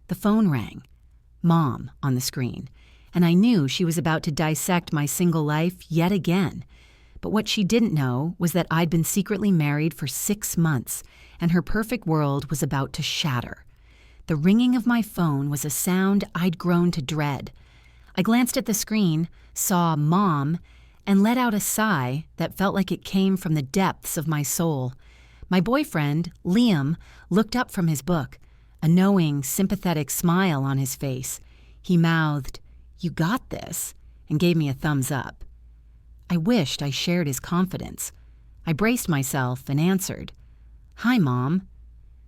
The phone rang. Mom on the screen, and I knew she was about to dissect my single life yet again. But what she didn't know was that I'd been secretly married for 6 months, and her perfect world was about to shatter. The ringing of my phone was a sound I'd grown to dread. I glanced at the screen, saw Mom, and let out a sigh that felt like it came from the depths of my soul. My boyfriend, Liam, looked up from his book, a knowing, sympathetic smile on his face. He mouthed, "You got this," and gave me a thumbs up. I wished I shared his confidence. I braced myself and answered, "Hi, Mom."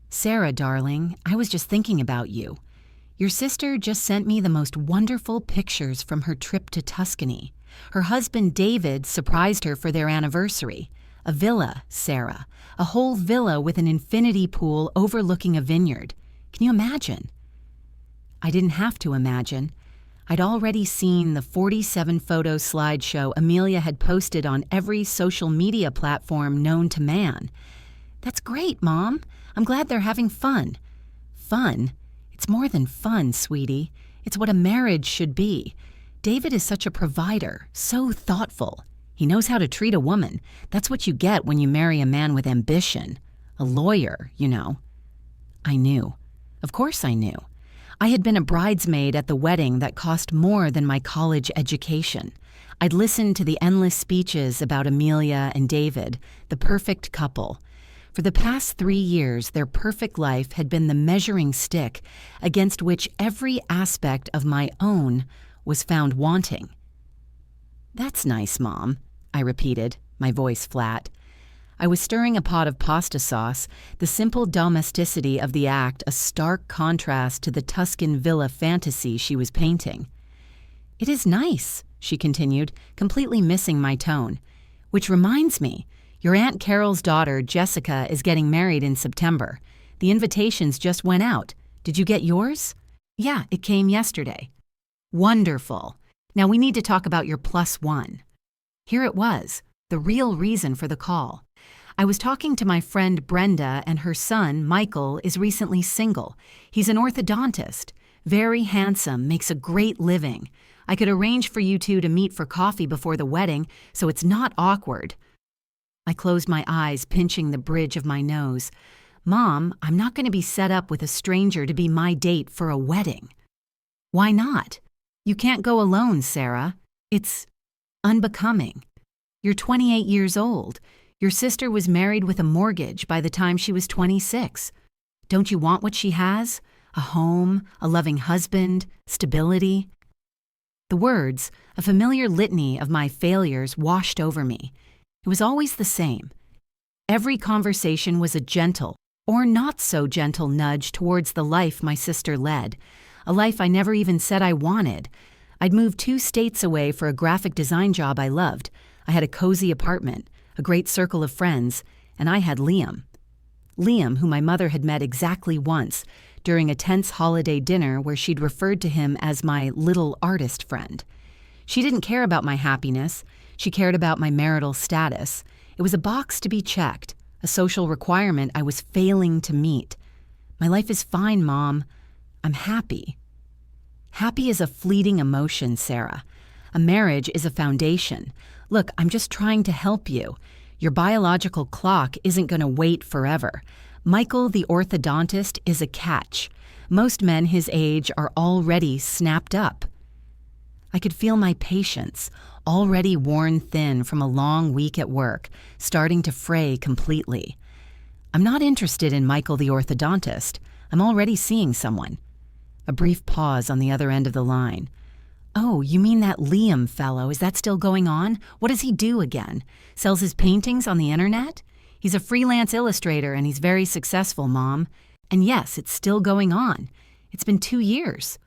"Sarah, darling, I was just thinking about you. Your sister just sent me the most wonderful pictures from her trip to Tuscany. Her husband, David, surprised her for their anniversary. A villa, Sarah. A whole villa with an infinity pool overlooking a vineyard. Can you imagine?" I didn't have to imagine. I'd already seen the 47-photo slideshow Amelia had posted on every social media platform known to man. "That's great, Mom. I'm glad they're having fun." Fun? It's more than fun, sweetie. It's what a marriage should be. David is such a provider, so thoughtful. He knows how to treat a woman. That's what you get when you marry a man with ambition. A lawyer, you know. I knew. Of course I knew. I had been a bridesmaid at the wedding that cost more than my college education. I'd listened to the endless speeches about Amelia and David, the perfect couple. For the past 3 years, their perfect life had been the measuring stick against which every aspect of my own was found wanting. "That's nice, Mom," I repeated, my voice flat. I was stirring a pot of pasta sauce, the simple domesticity of the act a stark contrast to the Tuscan villa fantasy she was painting. "It is nice," she continued, completely missing my tone. "Which reminds me, your Aunt Carol's daughter, Jessica, is getting married in September. The invitations just went out. Did you get yours?" "Yeah, it came yesterday." "Wonderful. Now we need to talk about your +1. Here it was, the real reason for the call. I was talking to my friend Brenda, and her son, Michael, is recently single. He's an orthodontist. Very handsome, makes a great living. I could arrange for you two to meet for coffee before the wedding, so it's not awkward." I closed my eyes, pinching the bridge of my nose. "Mom, I'm not going to be set up with a stranger to be my date for a wedding." "Why not? You can't go alone, Sarah. It's unbecoming. You're 28 years old. Your sister was married with a mortgage by the time she was 26. Don't you want what she has? A home, a loving husband, stability?" The words, a familiar litany of my failures, washed over me. It was always the same. Every conversation was a gentle, or not so gentle nudge towards the life my sister led, a life I never even said I wanted. I'd moved 2 states away for a graphic design job I loved. I had a cozy apartment, a great circle of friends, and I had Liam. Liam, who my mother had met exactly once, during a tense holiday dinner where she'd referred to him as my little artist friend. She didn't care about my happiness. She cared about my marital status. It was a box to be checked, a social requirement I was failing to meet. My life is fine, Mom. I'm happy. Happy is a fleeting emotion, Sarah. A marriage is a foundation. Look, I'm just trying to help you. Your biological clock isn't going to wait forever. Michael, the orthodontist, is a catch. Most men his age are already snapped up. I could feel my patience, already worn thin from a long week at work, starting to fray completely. I'm not interested in Michael, the orthodontist. I'm already seeing someone. A brief pause on the other end of the line. "Oh, you mean that Liam fellow? Is that still going on? What does he do again? Sells his paintings on the internet? He's a freelance illustrator and he's very successful, Mom. And yes, it's still going on. It's been 2 years."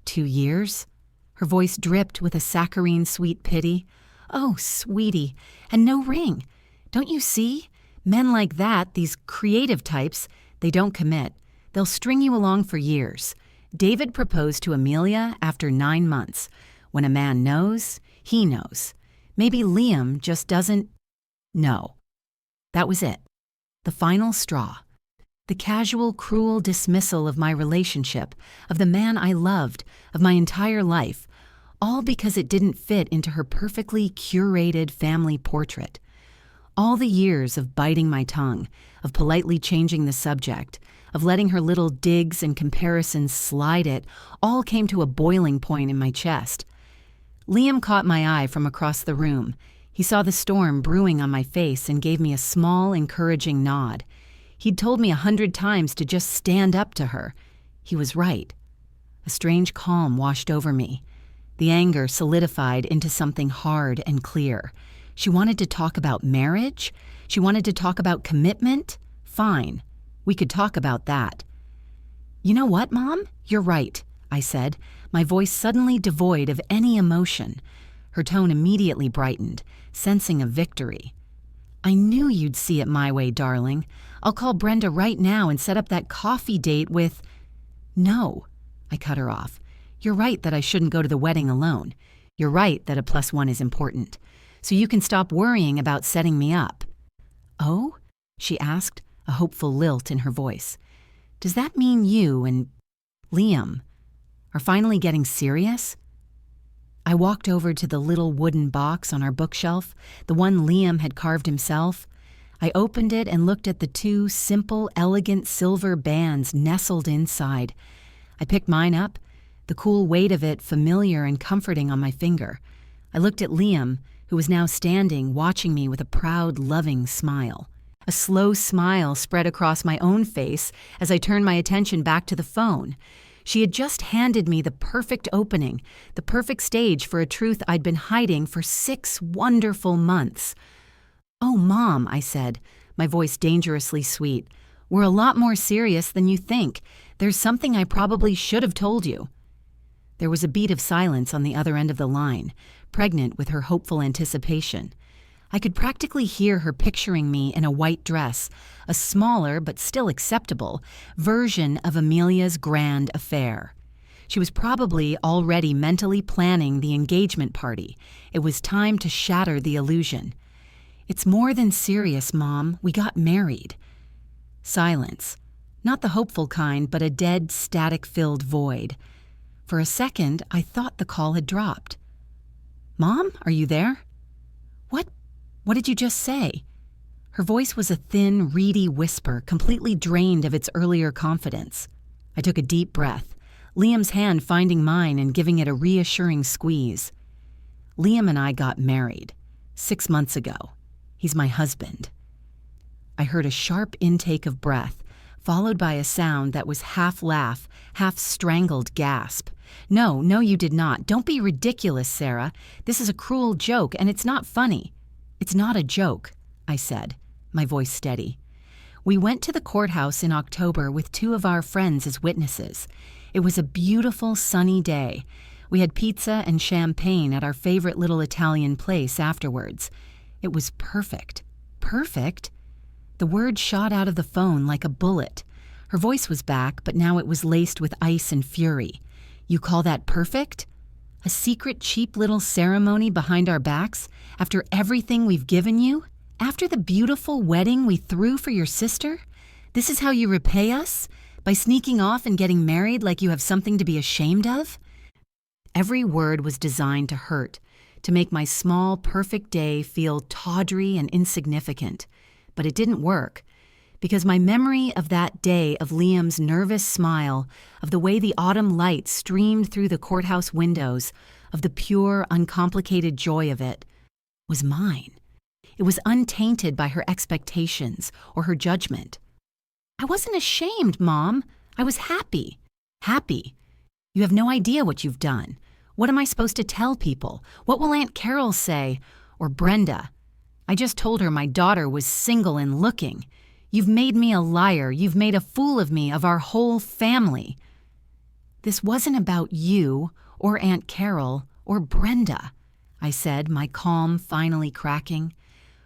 2 years? Her voice dripped with a saccharine sweet pity. "Oh, sweetie, and no ring. Don't you see? Men like that, these creative types, they don't commit. They'll string you along for years. David proposed to Amelia after 9 months. When a man knows, he knows. Maybe Liam just doesn't know." That was it. The final straw. The casual, cruel dismissal of my relationship, of the man I loved, of my entire life, all because it didn't fit into her perfectly curated family portrait. All the years of biting my tongue, of politely changing the subject, of letting her little digs and comparisons slide it, all came to a boiling point in my chest. Liam caught my eye from across the room. He saw the storm brewing on my face and gave me a small, encouraging nod. He'd told me 100 times to just stand up to her. He was right. A strange calm washed over me. The anger solidified into something hard and clear. She wanted to talk about marriage? She wanted to talk about commitment? Fine. We could talk about that. "You know what, Mom? You're right," I said, my voice suddenly devoid of any emotion. Her tone immediately brightened, sensing a victory. "I knew you'd see it my way, darling. I'll call Brenda right now and set up that coffee date with—" "No," I cut her off. "You're right that I shouldn't go to the wedding alone. You're right that a +1 is important. So you can stop worrying about setting me up." "Oh?" she asked, a hopeful lilt in her voice. "Does that mean you and Liam are finally getting serious?" I walked over to the little wooden box on our bookshelf, the one Liam had carved himself. I opened it and looked at the 2 simple, elegant silver bands nestled inside. I picked mine up, the cool weight of it familiar and comforting on my finger. I looked at Liam, who was now standing, watching me with a proud, loving smile. A slow smile spread across my own face as I turned my attention back to the phone. She had just handed me the perfect opening, the perfect stage for a truth I'd been hiding for 6 wonderful months. "Oh, Mom," I said, my voice dangerously sweet, "we're a lot more serious than you think. There's something I probably should have told you." There was a beat of silence on the other end of the line, pregnant with her hopeful anticipation. I could practically hear her picturing me in a white dress, a smaller but still acceptable version of Amelia's grand affair. She was probably already mentally planning the engagement party. It was time to shatter the illusion. "It's more than serious, Mom. We got married." Silence. Not the hopeful kind, but a dead, static-filled void. For a second, I thought the call had dropped. "Mom, are you there?" What did you just say?" Her voice was a thin, reedy whisper, completely drained of its earlier confidence. I took a deep breath, Liam's hand finding mine and giving it a reassuring squeeze. "Liam and I got married 6 months ago. He's my husband." I heard a sharp intake of breath, followed by a sound that was half laugh, half strangled gasp. No, you did not. Don't be ridiculous, Sarah. This is a cruel joke, and it's not funny." "It's not a joke," I said, my voice steady. "We went to the courthouse in October with 2 of our friends as witnesses. It was a beautiful, sunny day. We had pizza and champagne at our favorite little Italian place afterwards. It was perfect." "Perfect?" The word shot out of the phone like a bullet. Her voice was back, but now it was laced with ice and fury. "You call that perfect? A secret, cheap little ceremony behind our backs, after everything we've given you? After the beautiful wedding we threw for your sister? This is how you repay us? By sneaking off and getting married like you have something to be ashamed of?" Every word was designed to hurt, to make my small, perfect day feel tawdry and insignificant. But it didn't work. Because my memory of that day, of Liam's nervous smile, of the way the autumn light streamed through the courthouse windows, of the pure, uncomplicated joy of it, was mine. It was untainted by her expectations or her judgment. "I wasn't ashamed, Mom. I was happy." "Happy? You have no idea what you've done. What am I supposed to tell people? What will Aunt Carol say? Or Brenda? I just told her my daughter was single and looking. You've made me a liar. You've made a fool of me, of our whole family." "This wasn't about you, or Aunt Carol, or Brenda," I said, my calm finally cracking.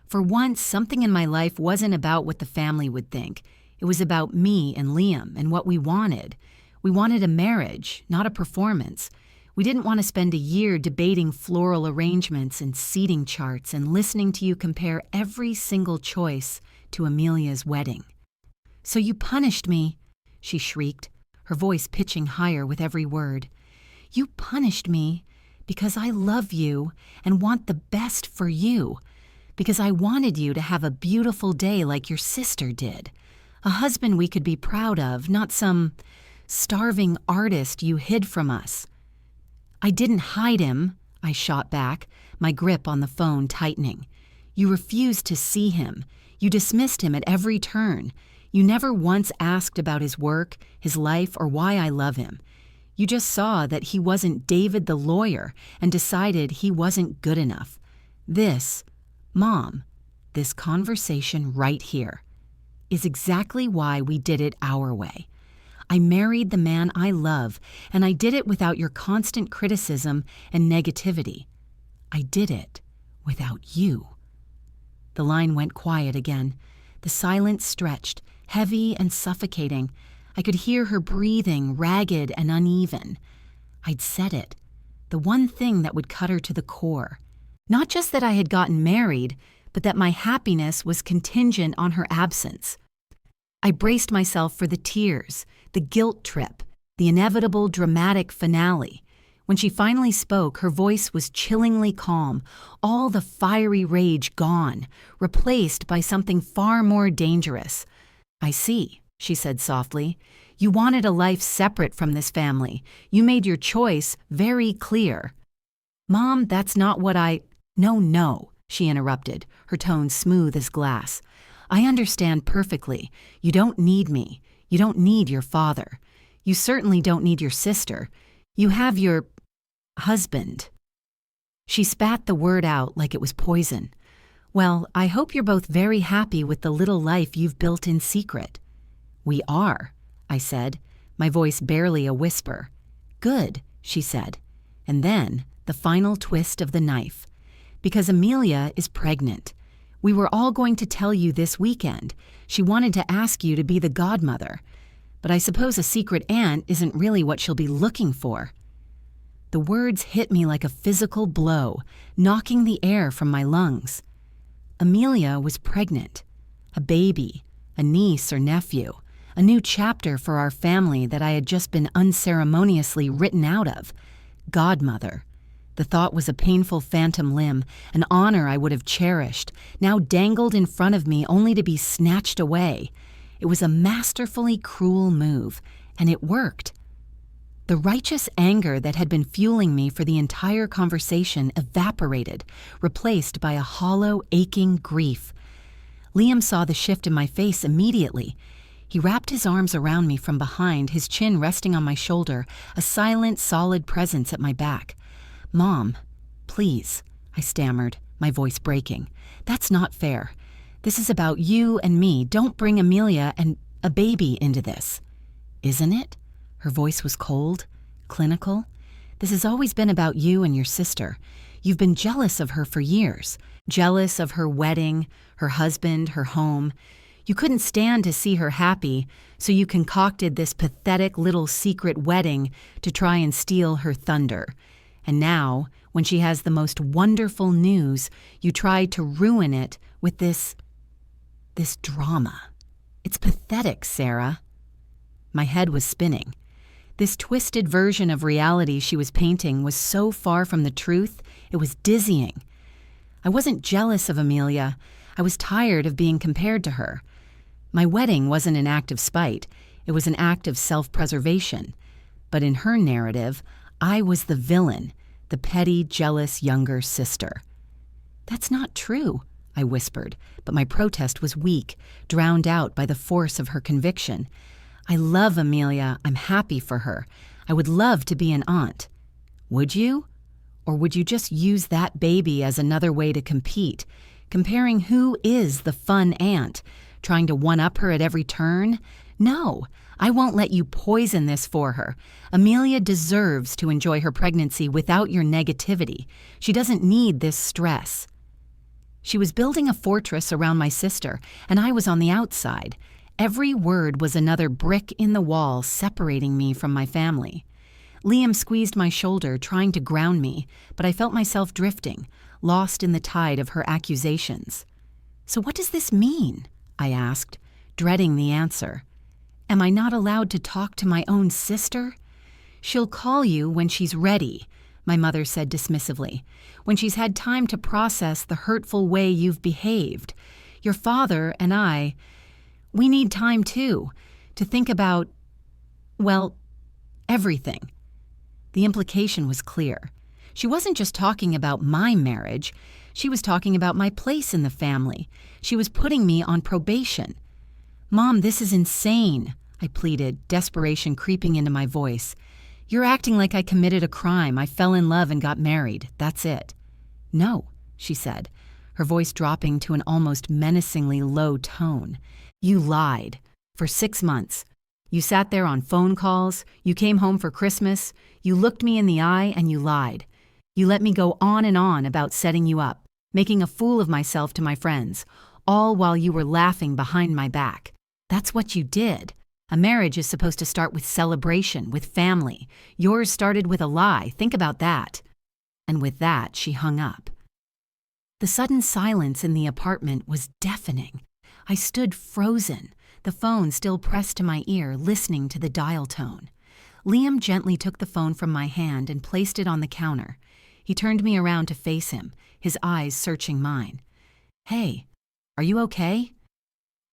For once, something in my life wasn't about what the family would think. It was about me and Liam and what we wanted. We wanted a marriage, not a performance. We didn't want to spend a year debating floral arrangements and seating charts and listening to you compare every single choice to Amelia's wedding. So you punished me, she shrieked, her voice pitching higher with every word. You punished me because I love you and want the best for you, because I wanted you to have a beautiful day like your sister did, a husband we could be proud of, not some starving artist you hid from us. I didn't hide him, I shot back, my grip on the phone tightening. You refused to see him. You dismissed him at every turn. You never once asked about his work, his life, or why I love him. You just saw that he wasn't David the lawyer and decided he wasn't good enough. This, Mom, this conversation right here, is exactly why we did it our way. I married the man I love, and I did it without your constant criticism and negativity. I did it without you. The line went quiet again. The silence stretched, heavy and suffocating. I could hear her breathing, ragged and uneven. I'd said it, the one thing that would cut her to the core. Not just that I had gotten married, but that my happiness was contingent on her absence. I braced myself for the tears, the guilt trip, the inevitable dramatic finale. When she finally spoke, her voice was chillingly calm, all the fiery rage gone, replaced by something far more dangerous. I see, she said softly. You wanted a life separate from this family. You made your choice very clear. Mom, that's not what I— No, she interrupted, her tone smooth as glass. I understand perfectly. You don't need me. You don't need your father. You certainly don't need your sister. You have your husband. She spat the word out like it was poison. Well, I hope you're both very happy with the little life you've built in secret. We are, I said, my voice barely a whisper. Good, she said. And then the final twist of the knife. Because Amelia is pregnant. We were all going to tell you this weekend. She wanted to ask you to be the godmother. But I suppose a secret aunt isn't really what she'll be looking for. The words hit me like a physical blow, knocking the air from my lungs. Amelia was pregnant. A baby, a niece or nephew, a new chapter for our family that I had just been unceremoniously written out of. Godmother. The thought was a painful phantom limb, an honor I would have cherished, now dangled in front of me only to be snatched away. It was a masterfully cruel move, and it worked. The righteous anger that had been fueling me for the entire conversation evaporated, replaced by a hollow, aching grief. Liam saw the shift in my face immediately. He wrapped his arms around me from behind, his chin resting on my shoulder, a silent, solid presence at my back. Mom, please, I stammered, my voice breaking. That's not fair. This is about you and me. Don't bring Amelia and a baby into this. Isn't it? Her voice was cold, clinical. This has always been about you and your sister. You've been jealous of her for years. Jealous of her wedding, her husband, her home. You couldn't stand to see her happy, so you concocted this pathetic little secret wedding to try and steal her thunder. And now, when she has the most wonderful news, you try to ruin it with this drama. It's pathetic, Sarah. My head was spinning. This twisted version of reality she was painting was so far from the truth, it was dizzying. I wasn't jealous of Amelia. I was tired of being compared to her. My wedding wasn't an act of spite. It was an act of self-preservation. But in her narrative, I was the villain, the petty, jealous younger sister. That's not true, I whispered, but my protest was weak, drowned out by the force of her conviction. I love Amelia. I'm happy for her. I would love to be an aunt. Would you? Or would you just use that baby as another way to compete, comparing who is the fun aunt, trying to one-up her at every turn? No, I won't let you poison this for her. Amelia deserves to enjoy her pregnancy without your negativity. She doesn't need this stress. She was building a fortress around my sister, and I was on the outside. Every word was another brick in the wall separating me from my family. Liam squeezed my shoulder, trying to ground me, but I felt myself drifting, lost in the tide of her accusations. So what does this mean? I asked. dreading the answer. Am I not allowed to talk to my own sister? She'll call you when she's ready, my mother said dismissively, when she's had time to process the hurtful way you've behaved. Your father and we need time too, to think about, well, everything. The implication was clear. She wasn't just talking about my marriage. She was talking about my place in the family. She was putting me on probation. Mom, this is insane, I pleaded, desperation creeping into my voice. You're acting like I committed a crime. I fell in love and got married. That's it. No, she said, her voice dropping to an almost menacingly low tone. You lied. For 6 months. You sat there on phone calls. You came home for Christmas. You looked me in the eye and you lied. You let me go on and on about setting you up, making a fool of myself to my friends, all while you were laughing behind my back. That's what you did. A marriage is supposed to start with celebration, with family. Yours started with a lie. Think about that. And with that, she hung up. The sudden silence in the apartment was deafening. I stood frozen, the phone still pressed to my ear, listening to the dial tone. Liam gently took the phone from my hand and placed it on the counter. He turned me around to face him, his eyes searching mine. Hey, are you okay?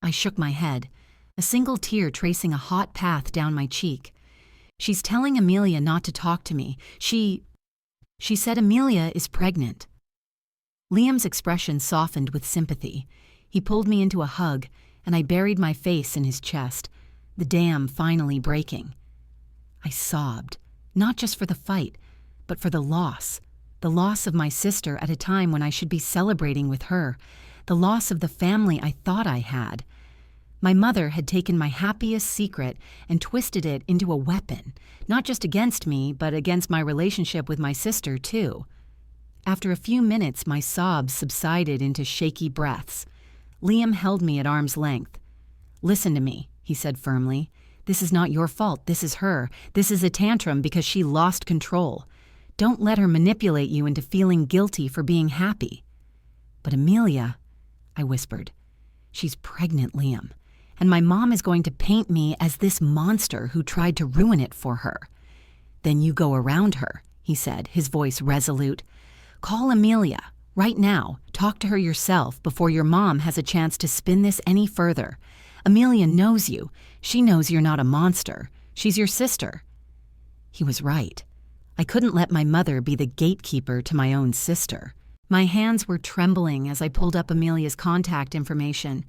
I shook my head, a single tear tracing a hot path down my cheek. She's telling Amelia not to talk to me. She said Amelia is pregnant. Liam's expression softened with sympathy. He pulled me into a hug, and I buried my face in his chest, the dam finally breaking. I sobbed, not just for the fight, but for the loss of my sister at a time when I should be celebrating with her, the loss of the family I thought I had. My mother had taken my happiest secret and twisted it into a weapon, not just against me, but against my relationship with my sister, too. After a few minutes, my sobs subsided into shaky breaths. Liam held me at arm's length. Listen to me, he said firmly. This is not your fault. This is her. This is a tantrum because she lost control. Don't let her manipulate you into feeling guilty for being happy. But Amelia, I whispered, she's pregnant, Liam, and my mom is going to paint me as this monster who tried to ruin it for her. Then you go around her, he said, his voice resolute. Call Amelia, right now. Talk to her yourself before your mom has a chance to spin this any further. Amelia knows you. She knows you're not a monster. She's your sister. He was right. I couldn't let my mother be the gatekeeper to my own sister. My hands were trembling as I pulled up Amelia's contact information.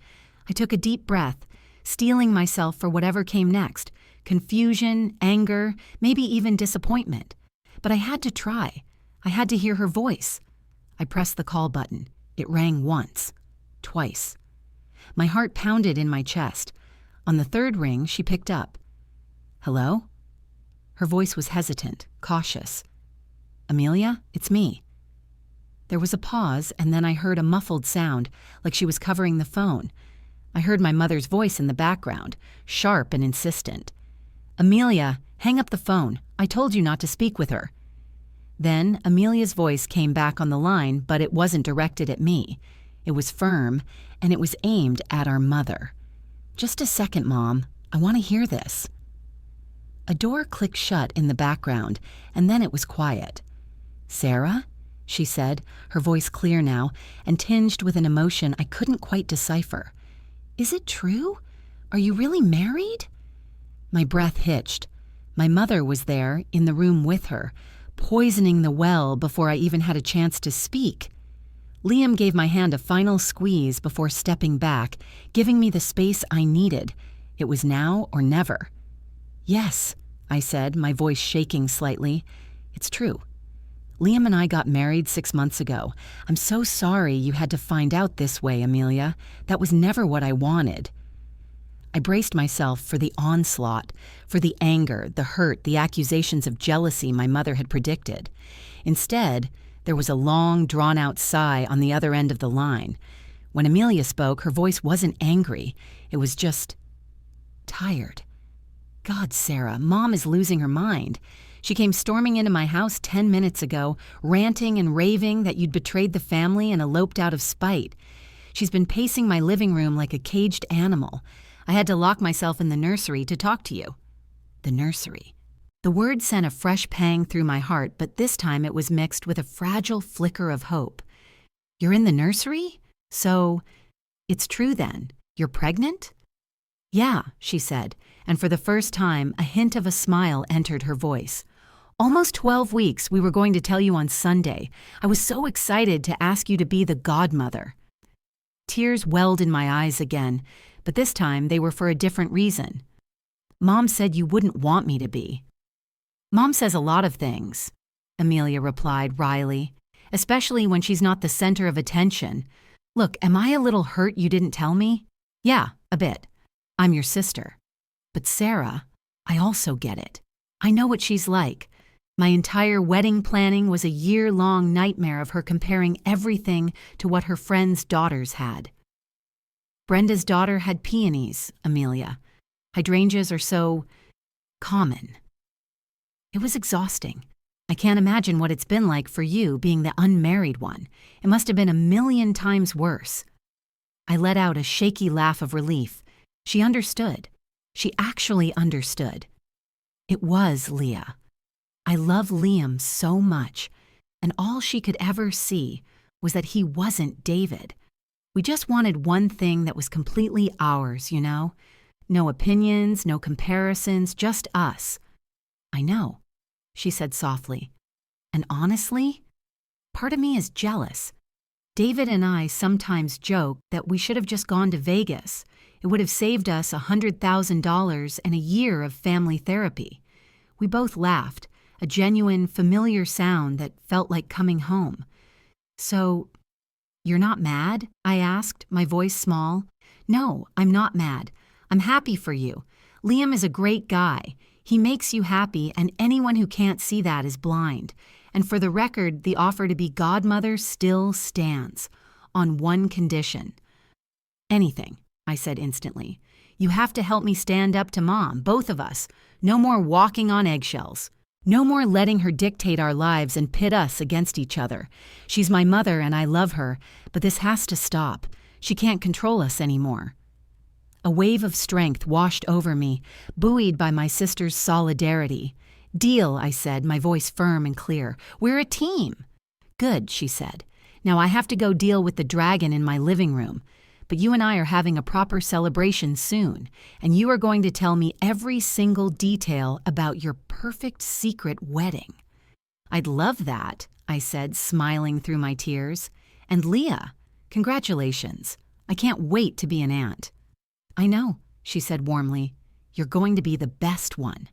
I took a deep breath, steeling myself for whatever came next, confusion, anger, maybe even disappointment. But I had to try. I had to hear her voice. I pressed the call button. It rang once, twice. My heart pounded in my chest. On the third ring, she picked up. Hello? Her voice was hesitant, cautious. Amelia, it's me. There was a pause, and then I heard a muffled sound, like she was covering the phone. I heard my mother's voice in the background, sharp and insistent. Amelia, hang up the phone. I told you not to speak with her. Then Amelia's voice came back on the line, but it wasn't directed at me. It was firm, and it was aimed at our mother. Just a second, Mom. I want to hear this. A door clicked shut in the background, and then it was quiet. Sarah? She said, her voice clear now, and tinged with an emotion I couldn't quite decipher. Is it true? Are you really married? My breath hitched. My mother was there, in the room with her, poisoning the well before I even had a chance to speak. Liam gave my hand a final squeeze before stepping back, giving me the space I needed. It was now or never. Yes, I said, my voice shaking slightly. It's true. Liam and I got married 6 months ago. I'm so sorry you had to find out this way, Amelia. That was never what I wanted. I braced myself for the onslaught, for the anger, the hurt, the accusations of jealousy my mother had predicted. Instead, there was a long, drawn-out sigh on the other end of the line. When Amelia spoke, her voice wasn't angry. It was just tired. God, Sarah, Mom is losing her mind. She came storming into my house 10 minutes ago, ranting and raving that you'd betrayed the family and eloped out of spite. She's been pacing my living room like a caged animal. I had to lock myself in the nursery to talk to you." The nursery. The word sent a fresh pang through my heart, but this time it was mixed with a fragile flicker of hope. "You're in the nursery? So, it's true then. You're pregnant?" "Yeah," she said, and for the first time, a hint of a smile entered her voice. "Almost 12 weeks. We were going to tell you on Sunday. I was so excited to ask you to be the godmother." Tears welled in my eyes again, but this time they were for a different reason. "Mom said you wouldn't want me to be." "Mom says a lot of things," Amelia replied wryly, "especially when she's not the center of attention. Look, am I a little hurt you didn't tell me?" "Yeah, a bit. I'm your sister." "But Sarah, I also get it. I know what she's like. My entire wedding planning was a year-long nightmare of her comparing everything to what her friends' daughters had." "Brenda's daughter had peonies, Amelia. Hydrangeas are so common." It was exhausting. I can't imagine what it's been like for you being the unmarried one. It must have been 1,000,000 times worse. I let out a shaky laugh of relief. She understood. She actually understood. It was Leah. I love Liam so much, and all she could ever see was that he wasn't David. We just wanted one thing that was completely ours, you know? No opinions, no comparisons, just us. "I know," she said softly. "And honestly, part of me is jealous. David and I sometimes joke that we should have just gone to Vegas. It would have saved us $100,000 and a year of family therapy." We both laughed, a genuine, familiar sound that felt like coming home. "So, you're not mad?" I asked, my voice small. "No, I'm not mad. I'm happy for you. Liam is a great guy. He makes you happy, and anyone who can't see that is blind. And for the record, the offer to be godmother still stands, on one condition." "Anything," I said instantly. "You have to help me stand up to Mom, both of us. No more walking on eggshells. No more letting her dictate our lives and pit us against each other. She's my mother and I love her, but this has to stop. She can't control us anymore." A wave of strength washed over me, buoyed by my sister's solidarity. "Deal," I said, my voice firm and clear. "We're a team." "Good," she said. "Now I have to go deal with the dragon in my living room. But you and I are having a proper celebration soon, and you are going to tell me every single detail about your perfect secret wedding." "I'd love that," I said, smiling through my tears. "And Leah, congratulations. I can't wait to be an aunt." "I know," she said warmly. "You're going to be the best one."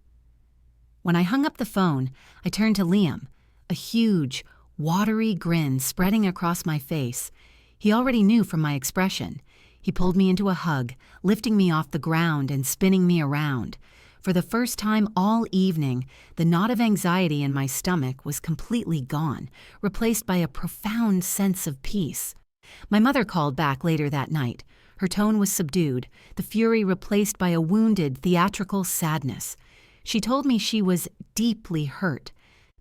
When I hung up the phone, I turned to Liam, a huge, watery grin spreading across my face. He already knew from my expression. He pulled me into a hug, lifting me off the ground and spinning me around. For the first time all evening, the knot of anxiety in my stomach was completely gone, replaced by a profound sense of peace. My mother called back later that night. Her tone was subdued, the fury replaced by a wounded, theatrical sadness. She told me she was deeply hurt,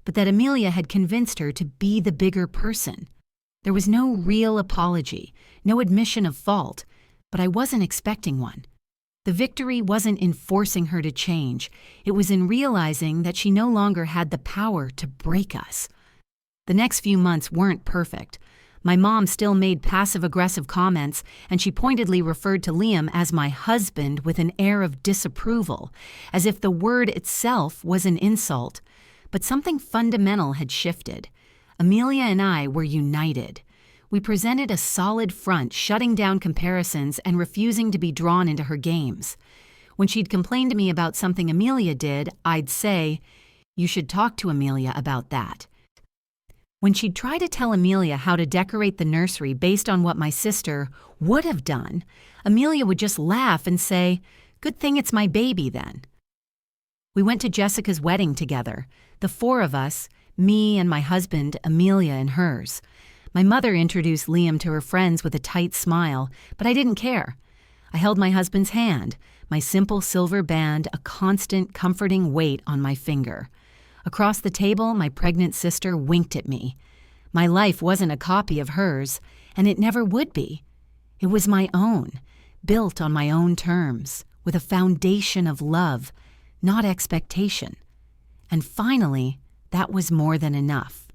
but that Amelia had convinced her to be the bigger person. There was no real apology, no admission of fault, but I wasn't expecting one. The victory wasn't in forcing her to change. It was in realizing that she no longer had the power to break us. The next few months weren't perfect. My mom still made passive-aggressive comments, and she pointedly referred to Liam as my husband with an air of disapproval, as if the word itself was an insult. But something fundamental had shifted. Amelia and I were united. We presented a solid front, shutting down comparisons and refusing to be drawn into her games. When she'd complain to me about something Amelia did, I'd say, "You should talk to Amelia about that." When she'd try to tell Amelia how to decorate the nursery based on what my sister would have done, Amelia would just laugh and say, "Good thing it's my baby then." We went to Jessica's wedding together, the four of us, me and my husband, Amelia and hers. My mother introduced Liam to her friends with a tight smile, but I didn't care. I held my husband's hand, my simple silver band a constant, comforting weight on my finger. Across the table, my pregnant sister winked at me. My life wasn't a copy of hers, and it never would be. It was my own, built on my own terms, with a foundation of love, not expectation. And finally, that was more than enough.